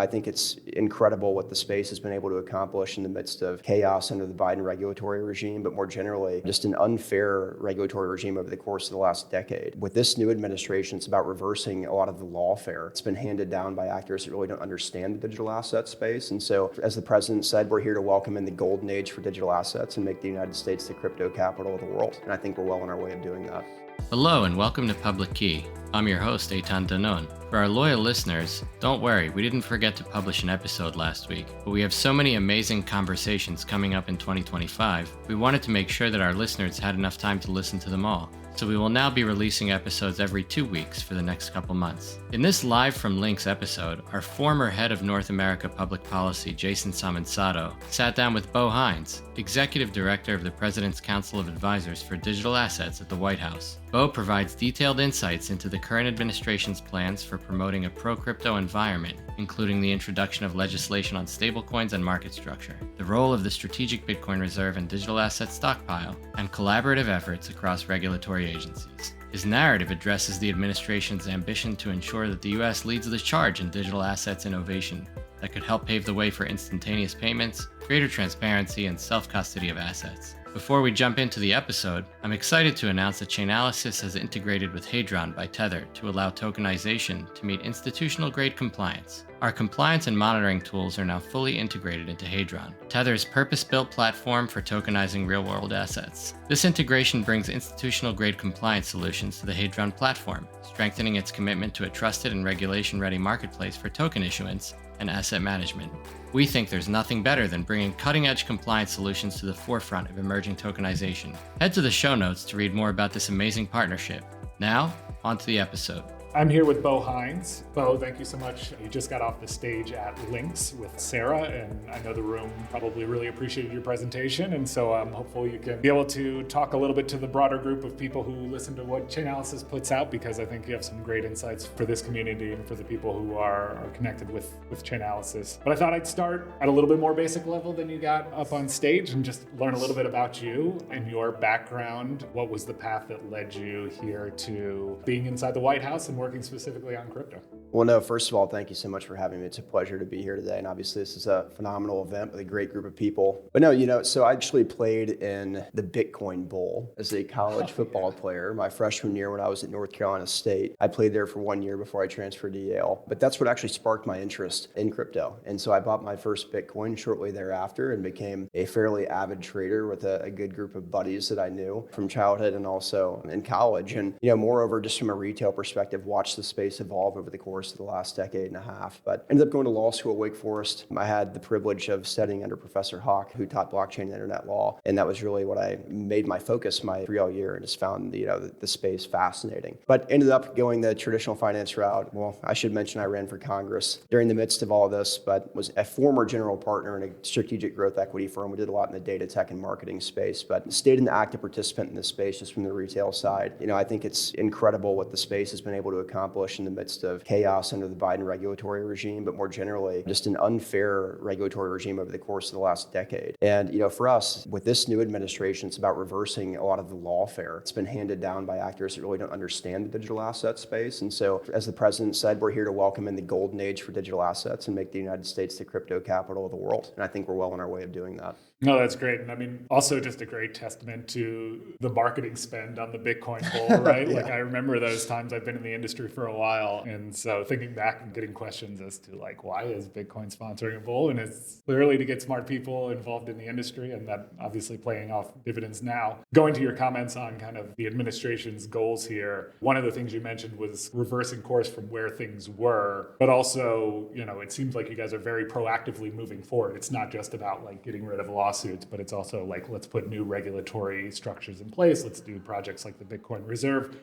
I think it's incredible what the space has been able to accomplish in the midst of chaos under the Biden regulatory regime, but more generally, just an unfair regulatory regime over the course of the last decade. With this new administration, it's about reversing a lot of the lawfare. It's been handed down by actors that really don't understand the digital asset space. And so, as the president said, we're here to welcome in the golden age for digital assets and make the United States the crypto capital of the world. And I think we're well on our way of doing that. Hello and welcome to Public Key. I'm your host, Eitan Danon. For our loyal listeners, don't worry, we didn't forget to publish an episode last week, but we have so many amazing conversations coming up in 2025, we wanted to make sure that our listeners had enough time to listen to them all. So we will now be releasing episodes every 2 weeks for the next couple months. In this Live from Links episode, our former head of North America Public Policy, Jason Samonsato, sat down with Bo Hines, Executive Director of the President's Council of Advisors for Digital Assets at the White House. Bo provides detailed insights into the current administration's plans for promoting a pro-crypto environment, including the introduction of legislation on stablecoins and market structure, the role of the Strategic Bitcoin Reserve and digital asset stockpile, and collaborative efforts across regulatory agencies. His narrative addresses the administration's ambition to ensure that the U.S. leads the charge in digital assets innovation that could help pave the way for instantaneous payments, greater transparency, and self-custody of assets. Before we jump into the episode, I'm excited to announce that Chainalysis has integrated with Hadron by Tether to allow tokenization to meet institutional-grade compliance. Our compliance and monitoring tools are now fully integrated into Hadron, Tether's purpose-built platform for tokenizing real-world assets. This integration brings institutional-grade compliance solutions to the Hadron platform, strengthening its commitment to a trusted and regulation-ready marketplace for token issuance and asset management. We think there's nothing better than bringing cutting-edge compliance solutions to the forefront of emerging tokenization. Head to the show notes to read more about this amazing partnership. Now, on to the episode. I'm here with Bo Hines. Bo, thank you so much. You just got off the stage at Links with Sarah, and I know the room probably really appreciated your presentation, and so I'm hopeful you can be able to talk a little bit to the broader group of people who listen to what Chainalysis puts out, because I think you have some great insights for this community and for the people who are connected with Chainalysis. But I thought I'd start at a little bit more basic level than you got up on stage and just learn a little bit about you and your background. What was the path that led you here to being inside the White House and working specifically on crypto? Well, no, first of all, thank you so much for having me. It's a pleasure to be here today. And obviously, this is a phenomenal event with a great group of people. But no, so I actually played in the Bitcoin Bowl as a college football player my freshman year when I was at North Carolina State. I played there for 1 year before I transferred to Yale. But that's what actually sparked my interest in crypto. And so I bought my first Bitcoin shortly thereafter and became a fairly avid trader with a good group of buddies that I knew from childhood and also in college. And, moreover, just from a retail perspective, watched the space evolve over the course of the last decade and a half. But ended up going to law school at Wake Forest. I had the privilege of studying under Professor Hawk, who taught blockchain and internet law. And that was really what I made my focus my 3L year, and just found the space fascinating. But ended up going the traditional finance route. Well, I should mention I ran for Congress during the midst of all of this, but was a former general partner in a strategic growth equity firm. We did a lot in the data tech and marketing space, but stayed an active participant in this space just from the retail side. I think it's incredible what the space has been able to accomplish in the midst of chaos under the Biden regulatory regime, but more generally, just an unfair regulatory regime over the course of the last decade. And, for us, with this new administration, it's about reversing a lot of the lawfare. It's been handed down by actors that really don't understand the digital asset space. And so, as the president said, we're here to welcome in the golden age for digital assets and make the United States the crypto capital of the world. And I think we're well on our way of doing that. No, that's great. And also just a great testament to the marketing spend on the Bitcoin Bowl, right? Yeah. I remember those times. I've been in the industry for a while. And so thinking back and getting questions as to why is Bitcoin sponsoring a bowl? And it's clearly to get smart people involved in the industry, and that obviously playing off dividends now. Going to your comments on kind of the administration's goals here, one of the things you mentioned was reversing course from where things were, but also, it seems like you guys are very proactively moving forward. It's not just about getting rid of lawsuits, but it's also let's put new regulatory structures in place. Let's do projects like the Bitcoin Reserve.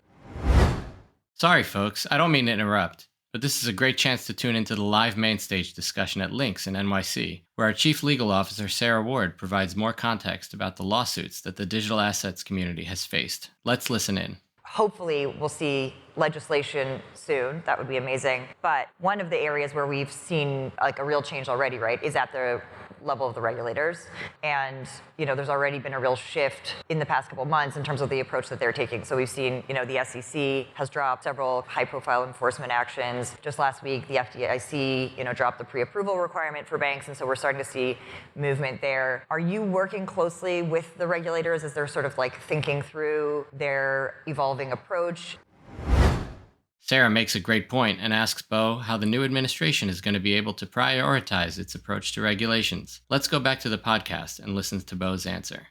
Sorry, folks, I don't mean to interrupt, but this is a great chance to tune into the live main stage discussion at Links in NYC, where our Chief Legal Officer, Sarah Ward, provides more context about the lawsuits that the digital assets community has faced. Let's listen in. Hopefully, we'll see legislation soon. That would be amazing. But one of the areas where we've seen a real change already, right, is at the level of the regulators. And, there's already been a real shift in the past couple of months in terms of the approach that they're taking. So we've seen, the SEC has dropped several high-profile enforcement actions. Just last week, the FDIC, dropped the pre-approval requirement for banks. And so we're starting to see movement there. Are you working closely with the regulators as they're sort of like thinking through their evolving approach? Sarah makes a great point and asks Bo how the new administration is going to be able to prioritize its approach to regulations. Let's go back to the podcast and listen to Bo's answer.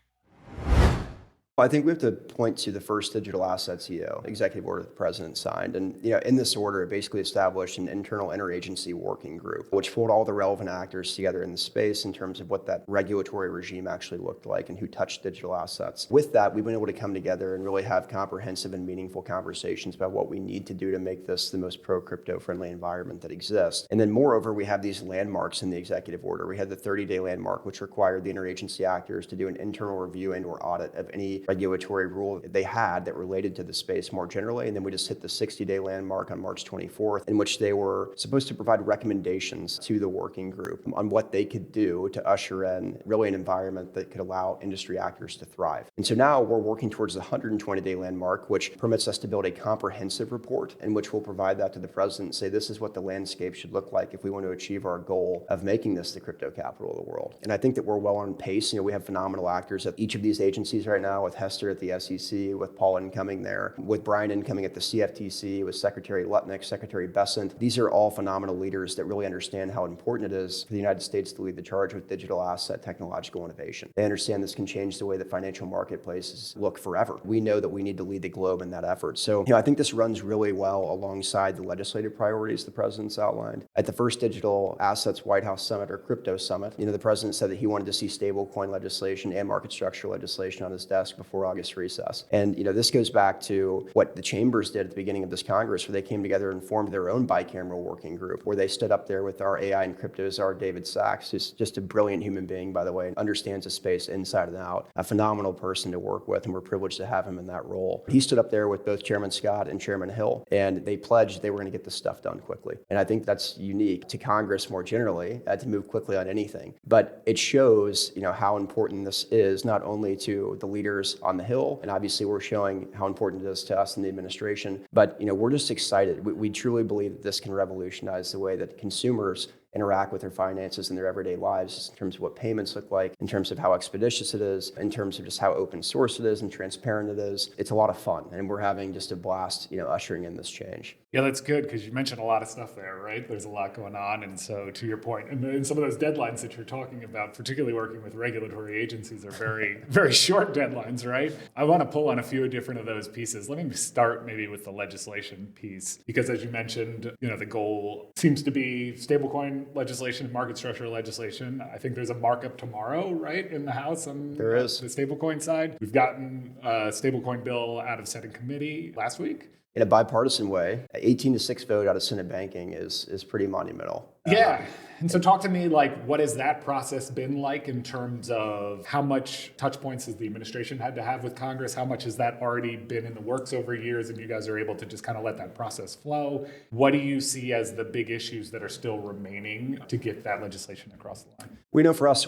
I think we have to point to the first digital assets executive order the president signed. And, in this order, it basically established an internal interagency working group, which pulled all the relevant actors together in the space in terms of what that regulatory regime actually looked like and who touched digital assets. With that, we've been able to come together and really have comprehensive and meaningful conversations about what we need to do to make this the most pro-crypto friendly environment that exists. And then moreover, we have these landmarks in the executive order. We had the 30-day landmark, which required the interagency actors to do an internal review and or audit of any regulatory rule they had that related to the space more generally. And then we just hit the 60-day landmark on March 24th, in which they were supposed to provide recommendations to the working group on what they could do to usher in really an environment that could allow industry actors to thrive. And so now we're working towards the 120-day landmark, which permits us to build a comprehensive report in which we'll provide that to the president and say, this is what the landscape should look like if we want to achieve our goal of making this the crypto capital of the world. And I think that we're well on pace. We have phenomenal actors at each of these agencies right now, with Hester at the SEC, with Paul incoming there, with Brian incoming at the CFTC, with Secretary Lutnick, Secretary Bessent. These are all phenomenal leaders that really understand how important it is for the United States to lead the charge with digital asset technological innovation. They understand this can change the way that financial marketplaces look forever. We know that we need to lead the globe in that effort. So, I think this runs really well alongside the legislative priorities the president's outlined. At the first Digital Assets White House Summit or Crypto Summit, the president said that he wanted to see stablecoin legislation and market structure legislation on his desk before August recess. And this goes back to what the chambers did at the beginning of this Congress, where they came together and formed their own bicameral working group, where they stood up there with our AI and crypto czar, David Sachs, who's just a brilliant human being, by the way, and understands the space inside and out, a phenomenal person to work with, and we're privileged to have him in that role. He stood up there with both Chairman Scott and Chairman Hill, and they pledged they were going to get this stuff done quickly. And I think that's unique to Congress more generally, to move quickly on anything. But it shows, how important this is, not only to the leaders on the Hill, and obviously we're showing how important it is to us in the administration, but we're just excited. We truly believe that this can revolutionize the way that consumers interact with their finances in their everyday lives, in terms of what payments look like, in terms of how expeditious it is, in terms of just how open source it is and transparent it is. It's a lot of fun, and we're having just a blast, ushering in this change. Yeah, that's good, because you mentioned a lot of stuff there, right? There's a lot going on. And so to your point, and some of those deadlines that you're talking about, particularly working with regulatory agencies, are very, very short deadlines, right? I want to pull on a few different of those pieces. Let me start maybe with the legislation piece, because as you mentioned, the goal seems to be stablecoin legislation, market structure legislation. I think there's a markup tomorrow, right, in the House on there is. The stablecoin side. We've gotten a stablecoin bill out of Senate committee last week. In a bipartisan way, 18-6 vote out of Senate banking is pretty monumental. Yeah. And so talk to me, what has that process been like in terms of how much touch points has the administration had to have with Congress? How much has that already been in the works over years and you guys are able to just kind of let that process flow? What do you see as the big issues that are still remaining to get that legislation across the line? We know for us,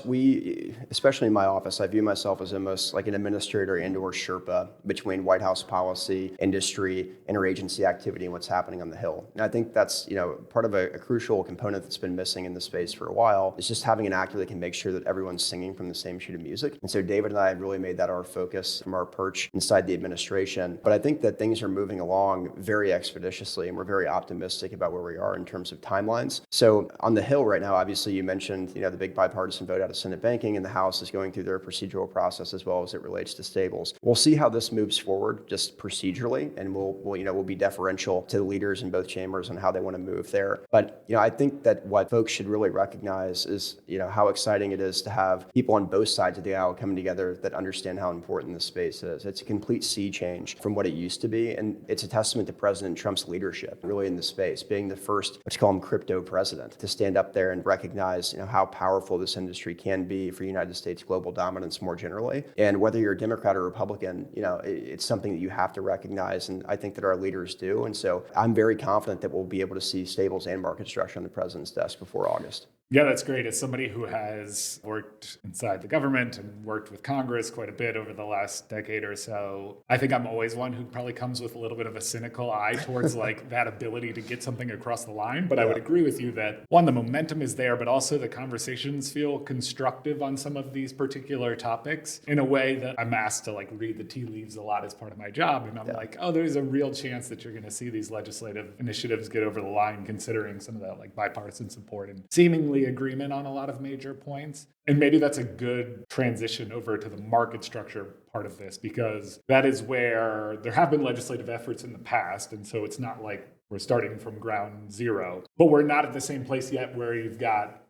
especially in my office, I view myself as almost like an administrator and or Sherpa between White House policy, industry, interagency activity, and what's happening on the Hill. And I think that's, part of a crucial component that's been missing in the space for a while is just having an actor that can make sure that everyone's singing from the same sheet of music. And so David and I have really made that our focus from our perch inside the administration. But I think that things are moving along very expeditiously, and we're very optimistic about where we are in terms of timelines. So on the Hill right now, obviously you mentioned, the big bipartisan vote out of Senate banking, and the House is going through their procedural process as well as it relates to stables. We'll see how this moves forward just procedurally, and we'll be deferential to the leaders in both chambers on how they want to move there. But I think that what folks should really recognize is how exciting it is to have people on both sides of the aisle coming together that understand how important this space is. It's a complete sea change from what it used to be, and it's a testament to President Trump's leadership really in the space, being the first, let's call him crypto president, to stand up there and recognize how powerful this industry can be for United States global dominance more generally. And whether you're a Democrat or Republican, it's something that you have to recognize, and I think that our leaders do. And so I'm very confident that we'll be able to see stables and market structure on the president's desk before August. Yeah, that's great. As somebody who has worked inside the government and worked with Congress quite a bit over the last decade or so, I think I'm always one who probably comes with a little bit of a cynical eye towards like that ability to get something across the line. But I would agree with you that one, the momentum is there, but also the conversations feel constructive on some of these particular topics in a way that I'm asked to like read the tea leaves a lot as part of my job. And I'm like, oh, there's a real chance that you're going to see these legislative initiatives get over the line, considering some of that like bipartisan support and seemingly agreement on a lot of major points. And maybe that's a good transition over to the market structure part of this, because that is where there have been legislative efforts in the past. And so it's not like we're starting from ground zero, but we're not at the same place yet where you've got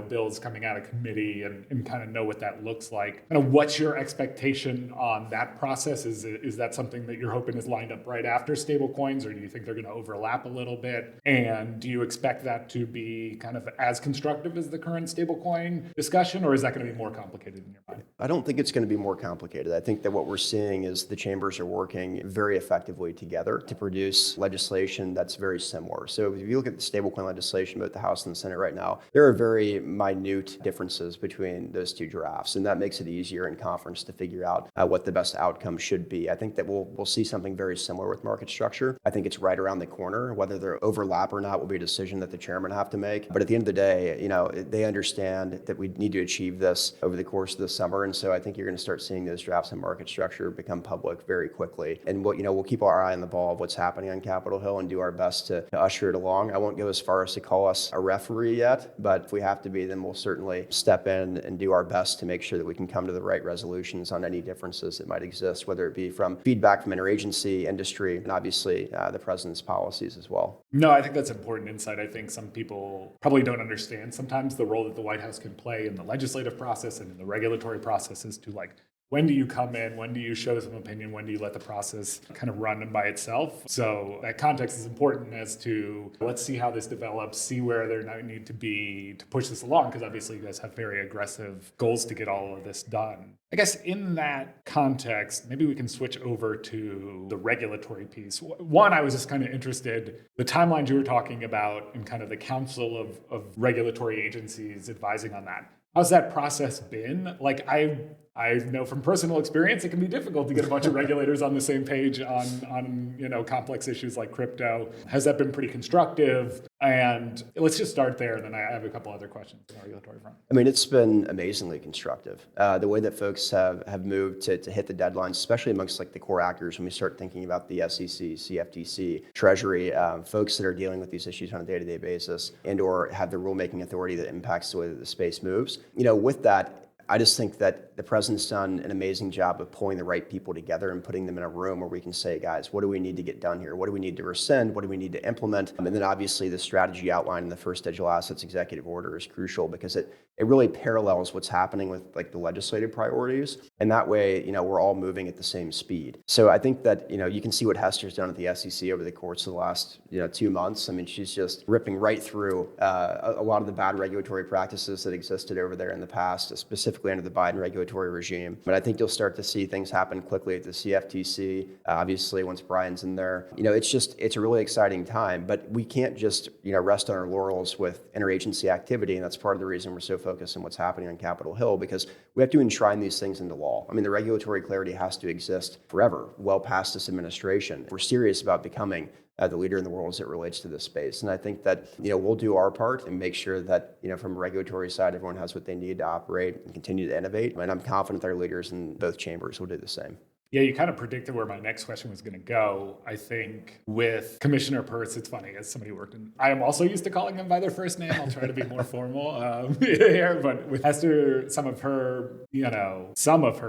bills coming out of committee and kind of know what that looks like. Kind of what's your expectation on that process? Is that something that you're hoping is lined up right after stablecoins, or do you think they're going to overlap a little bit? And do you expect that to be kind of as constructive as the current stablecoin discussion, or is that going to be more complicated in your mind? I don't think it's going to be more complicated. I think that what we're seeing is the chambers are working very effectively together to produce legislation that's very similar. So if you look at the stablecoin legislation, both the House and the Senate right now, there are very minute differences between those two drafts, and that makes it easier in conference to figure out what the best outcome should be. I think that we'll see something very similar with market structure. I think it's right around the corner. Whether they overlap or not will be a decision that the chairman have to make. But at the end of the day, they understand that we need to achieve this over the course of the summer, and so I think you're going to start seeing those drafts in market structure become public very quickly. And we'll keep our eye on the ball of what's happening on Capitol Hill and do our best to usher it along. I won't go as far as to call us a referee yet, but if we have to be, then we'll certainly step in and do our best to make sure that we can come to the right resolutions on any differences that might exist, whether it be from feedback from interagency, industry, and obviously the president's policies as well. No, I think that's important insight. I think some people probably don't understand sometimes the role that the White House can play in the legislative process and in the regulatory processes to like, when do you come in? When do you show some opinion? When do you let the process kind of run by itself? So that context is important as to let's see how this develops, see where there need to be to push this along, because obviously you guys have very aggressive goals to get all of this done. I guess in that context, maybe we can switch over to the regulatory piece. One, I was just kind of interested, the timelines you were talking about and kind of the council of regulatory agencies advising on that. How's that process been? Like I know from personal experience, it can be difficult to get a bunch of regulators on the same page on complex issues like crypto. Has that been pretty constructive? And let's just start there, and then I have a couple other questions on the regulatory front. I mean, it's been amazingly constructive. The way that folks have moved to hit the deadlines, especially amongst like the core actors, when we start thinking about the SEC, CFTC, Treasury, folks that are dealing with these issues on a day-to-day basis and or have the rulemaking authority that impacts the way that the space moves. With that, I just think that the president's done an amazing job of pulling the right people together and putting them in a room where we can say, guys, what do we need to get done here? What do we need to rescind? What do we need to implement? And then obviously the strategy outlined in the first digital assets executive order is crucial because it really parallels what's happening with like the legislative priorities. And that way, we're all moving at the same speed. So I think that, you can see what Hester's done at the SEC over the course of the last, 2 months. I mean, she's just ripping right through a lot of the bad regulatory practices that existed over there in the past, specifically under the Biden regulatory regime. But I think you'll start to see things happen quickly at the CFTC. Obviously, once Brian's in there, it's a really exciting time. But we can't just, rest on our laurels with interagency activity. And that's part of the reason we're so focused on what's happening on Capitol Hill, because we have to enshrine these things into law. I mean, the regulatory clarity has to exist forever, well past this administration. We're serious about becoming the leader in the world as it relates to this space. And I think that, we'll do our part and make sure that, from a regulatory side, everyone has what they need to operate and continue to innovate. And I'm confident that our leaders in both chambers will do the same. Yeah, you kind of predicted where my next question was going to go. I think with Commissioner Peirce, it's funny, as somebody who worked in, I am also used to calling them by their first name. I'll try to be more formal here, but with Hester, some of her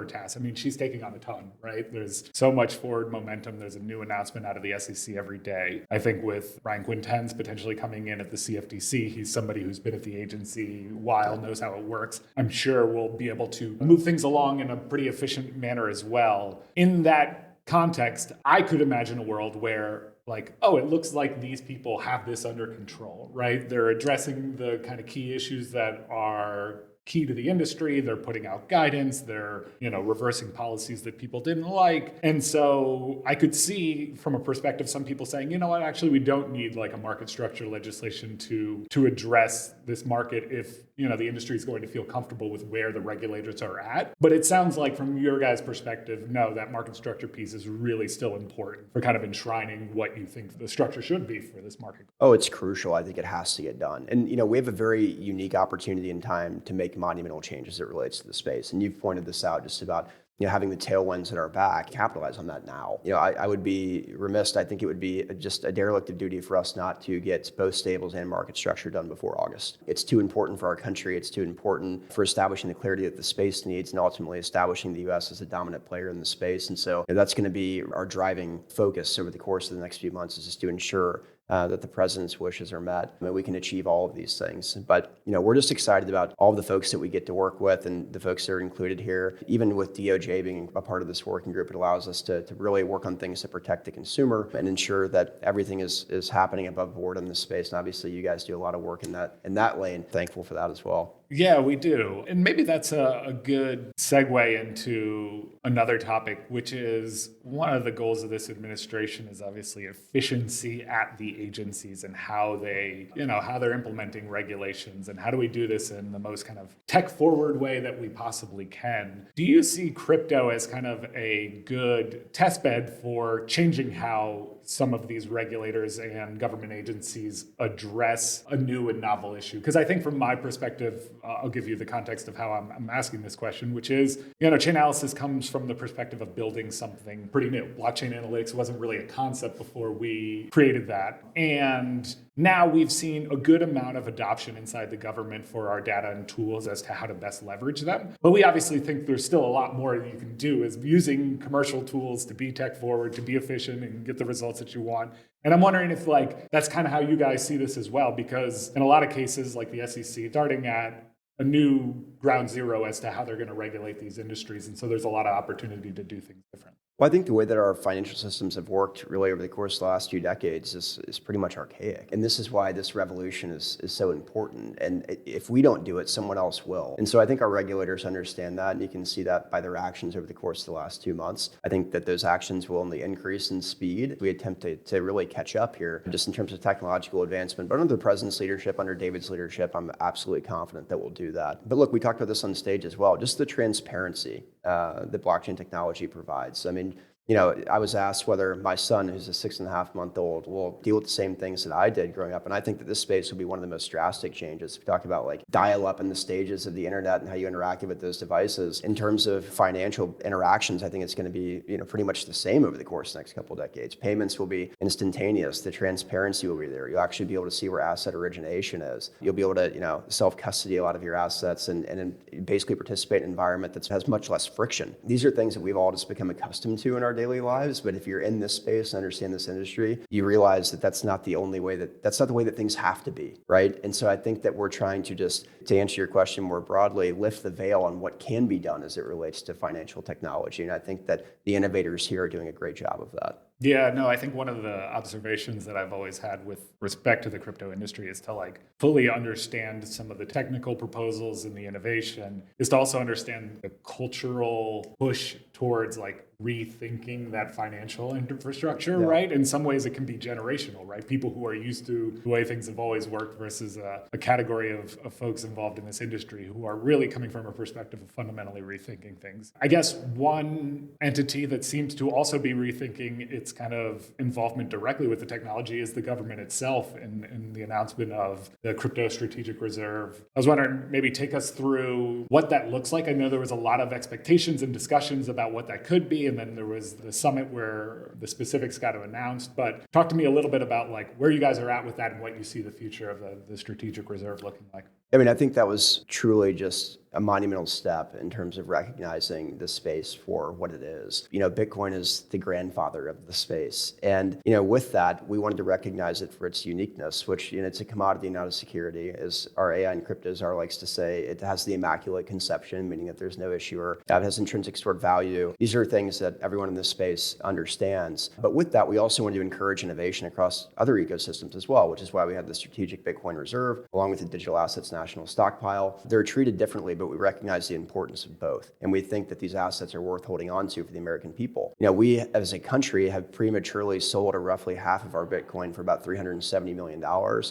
tasks, I mean, she's taking on a ton, right? There's so much forward momentum. There's a new announcement out of the SEC every day. I think with Brian Quinten's potentially coming in at the CFTC, he's somebody who's been at the agency a while, knows how it works. I'm sure we'll be able to move things along in a pretty efficient manner as well. In that context, I could imagine a world where it looks like these people have this under control, right? They're addressing the kind of key issues that are key to the industry. They're putting out guidance. They're, reversing policies that people didn't like. And so I could see from a perspective, some people saying, you know what, actually, we don't need like a market structure legislation to address this market if, the industry is going to feel comfortable with where the regulators are at. But it sounds like from your guys' perspective, no, that market structure piece is really still important for kind of enshrining what you think the structure should be for this market. Oh, it's crucial. I think it has to get done. And, we have a very unique opportunity in time to make monumental changes as it relates to the space. And you've pointed this out just about having the tailwinds at our back, capitalize on that now. I would be remiss. I think it would be just a derelict of duty for us not to get both stables and market structure done before August. It's too important for our country. It's too important for establishing the clarity that the space needs and ultimately establishing the U.S. as a dominant player in the space. And so that's going to be our driving focus over the course of the next few months, is just to ensure that the president's wishes are met. We can achieve all of these things. But, we're just excited about all the folks that we get to work with and the folks that are included here. Even with DOJ being a part of this working group, it allows us to really work on things to protect the consumer and ensure that everything is happening above board in this space. And obviously, you guys do a lot of work in that lane. Thankful for that as well. Yeah, we do. And maybe that's a good segue into another topic, which is one of the goals of this administration is obviously efficiency at the agencies and how they're implementing regulations and how do we do this in the most kind of tech forward way that we possibly can. Do you see crypto as kind of a good test bed for changing how some of these regulators and government agencies address a new and novel issue? Because I think from my perspective, I'll give you the context of how I'm asking this question, which is, Chainalysis comes from the perspective of building something pretty new. Blockchain analytics wasn't really a concept before we created that. And now we've seen a good amount of adoption inside the government for our data and tools as to how to best leverage them. But we obviously think there's still a lot more that you can do is using commercial tools to be tech forward, to be efficient and get the results that you want. And I'm wondering if that's kind of how you guys see this as well, because in a lot of cases, like the SEC, starting at a new ground zero as to how they're going to regulate these industries. And so there's a lot of opportunity to do things different. Well, I think the way that our financial systems have worked really over the course of the last few decades is pretty much archaic. And this is why this revolution is so important. And if we don't do it, someone else will. And so I think our regulators understand that, and you can see that by their actions over the course of the last 2 months. I think that those actions will only increase in speed if we attempt to really catch up here, just in terms of technological advancement. But under the president's leadership, under David's leadership, I'm absolutely confident that we'll do that. But look, we talked about this on stage as well, just the transparency that blockchain technology provides. I mean, I was asked whether my son, who's a 6.5-month-old, will deal with the same things that I did growing up. And I think that this space will be one of the most drastic changes. We talk about dial-up in the stages of the internet and how you interacted with those devices. In terms of financial interactions, I think it's going to be pretty much the same over the course of the next couple of decades. Payments will be instantaneous. The transparency will be there. You'll actually be able to see where asset origination is. You'll be able to self-custody a lot of your assets and basically participate in an environment that has much less friction. These are things that we've all just become accustomed to in our daily lives, but if you're in this space and understand this industry, you realize that that's not the way that things have to be, right? And so I think that we're trying to to answer your question more broadly, lift the veil on what can be done as it relates to financial technology. And I think that the innovators here are doing a great job of that. Yeah, no, I think one of the observations that I've always had with respect to the crypto industry is to fully understand some of the technical proposals and the innovation, is to also understand the cultural push towards rethinking that financial infrastructure, yeah. Right? In some ways it can be generational, right? People who are used to the way things have always worked versus a category of folks involved in this industry who are really coming from a perspective of fundamentally rethinking things. I guess one entity that seems to also be rethinking its kind of involvement directly with the technology is the government itself in the announcement of the crypto strategic reserve. I was wondering, maybe take us through what that looks like. I know there was a lot of expectations and discussions about what that could be, and then there was the summit where the specifics got announced. But talk to me a little bit about where you guys are at with that and what you see the future of the strategic reserve looking like. I mean, I think that was truly just a monumental step in terms of recognizing the space for what it is. Bitcoin is the grandfather of the space. And, with that, we wanted to recognize it for its uniqueness, which, it's a commodity, not a security. As our AI and crypto czar likes to say, it has the immaculate conception, meaning that there's no issuer. It has intrinsic stored value. These are things that everyone in this space understands. But with that, we also want to encourage innovation across other ecosystems as well, which is why we have the strategic Bitcoin reserve, along with the digital assets national stockpile. They're treated differently, but but we recognize the importance of both. And we think that these assets are worth holding on to for the American people. We as a country have prematurely sold roughly half of our Bitcoin for about $370 million.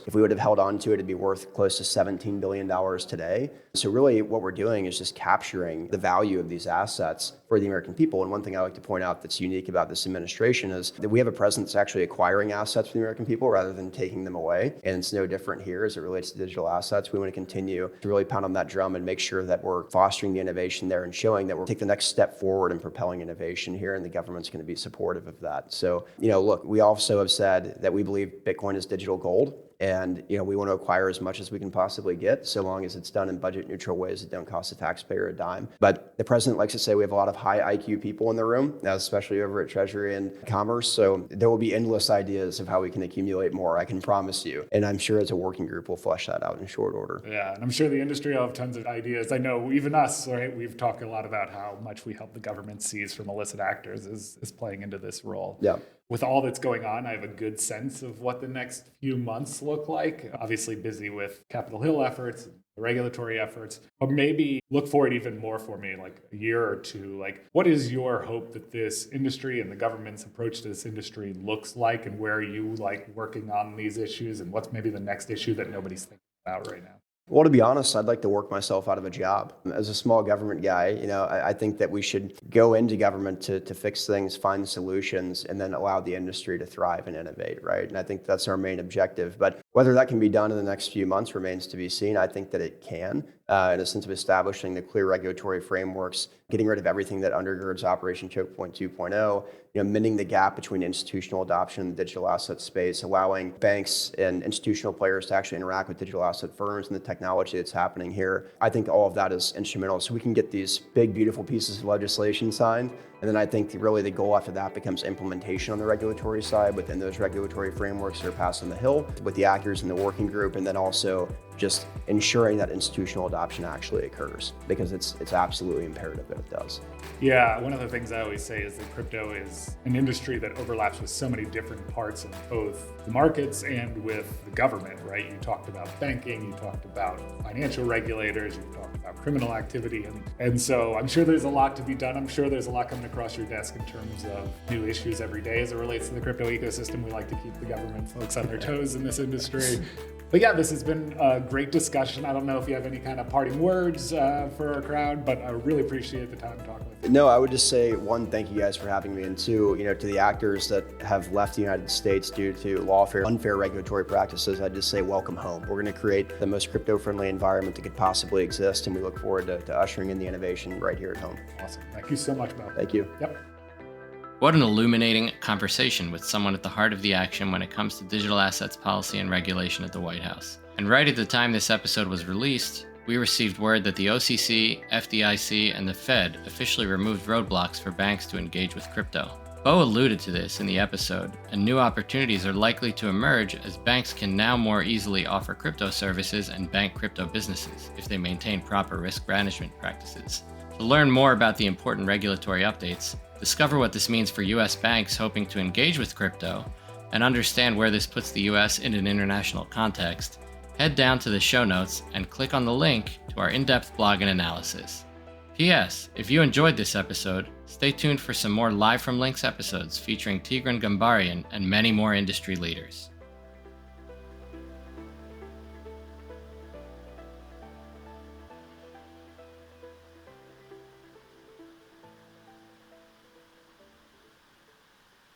If we would have held on to it, it'd be worth close to $17 billion today. So really what we're doing is just capturing the value of these assets for the American people. And one thing I like to point out that's unique about this administration is that we have a president that's actually acquiring assets for the American people rather than taking them away. And it's no different here as it relates to digital assets. We want to continue to really pound on that drum and make sure that we're fostering the innovation there and showing that we'll take the next step forward in propelling innovation here, and the government's going to be supportive of that. So, look, we also have said that we believe Bitcoin is digital gold. And we want to acquire as much as we can possibly get, so long as it's done in budget neutral ways that don't cost the taxpayer a dime. But the president likes to say we have a lot of high IQ people in the room, especially over at Treasury and Commerce. So there will be endless ideas of how we can accumulate more, I can promise you. And I'm sure as a working group, we'll flesh that out in short order. Yeah, and I'm sure the industry will have tons of ideas. I know even us, right? We've talked a lot about how much we help the government seize from illicit actors is playing into this role. Yeah. With all that's going on, I have a good sense of what the next few months look like. Obviously busy with Capitol Hill efforts, the regulatory efforts, but maybe look forward even more for me, like a year or two. Like, what is your hope that this industry and the government's approach to this industry looks like, and where are you working on these issues, and what's maybe the next issue that nobody's thinking about right now? Well, to be honest, I'd like to work myself out of a job. As a small government guy, I think that we should go into government to fix things, find solutions, and then allow the industry to thrive and innovate, right? And I think that's our main objective. But whether that can be done in the next few months remains to be seen. I think that it can, in a sense of establishing the clear regulatory frameworks, getting rid of everything that undergirds Operation Choke Point 2.0, mending the gap between institutional adoption and the digital asset space, allowing banks and institutional players to actually interact with digital asset firms and the technology that's happening here. I think all of that is instrumental, so we can get these big, beautiful pieces of legislation signed. And then I think really the goal after that becomes implementation on the regulatory side within those regulatory frameworks that are passed on the Hill with the actors in the working group, and then also just ensuring that institutional adoption actually occurs, because it's absolutely imperative that it does. Yeah, one of the things I always say is that crypto is an industry that overlaps with so many different parts of both the markets and with the government, right? You talked about banking, you talked about financial regulators, you talked about criminal activity. And so I'm sure there's a lot to be done. I'm sure there's a lot coming across your desk in terms of new issues every day as it relates to the crypto ecosystem. We like to keep the government folks on their toes in this industry. But yeah, this has been a great discussion. I don't know if you have any kind of parting words for our crowd, but I really appreciate the time talking with you. No, I would just say, one, thank you guys for having me, and two, to the actors that have left the United States due to lawfare, unfair regulatory practices, I'd just say welcome home. We're going to create the most crypto-friendly environment that could possibly exist, and we look forward to ushering in the innovation right here at home. Awesome. Thank you so much, Bill. Thank you. Yep. What an illuminating conversation with someone at the heart of the action when it comes to digital assets policy and regulation at the White House. And right at the time this episode was released, we received word that the OCC, FDIC, and the Fed officially removed roadblocks for banks to engage with crypto. Bo alluded to this in the episode, and new opportunities are likely to emerge as banks can now more easily offer crypto services and bank crypto businesses if they maintain proper risk management practices. To learn more about the important regulatory updates, discover what this means for U.S. banks hoping to engage with crypto, and understand where this puts the U.S. in an international context, head down to the show notes and click on the link to our in-depth blog and analysis. P.S. If you enjoyed this episode, stay tuned for some more Live from Links episodes featuring Tigran Gambarian and many more industry leaders.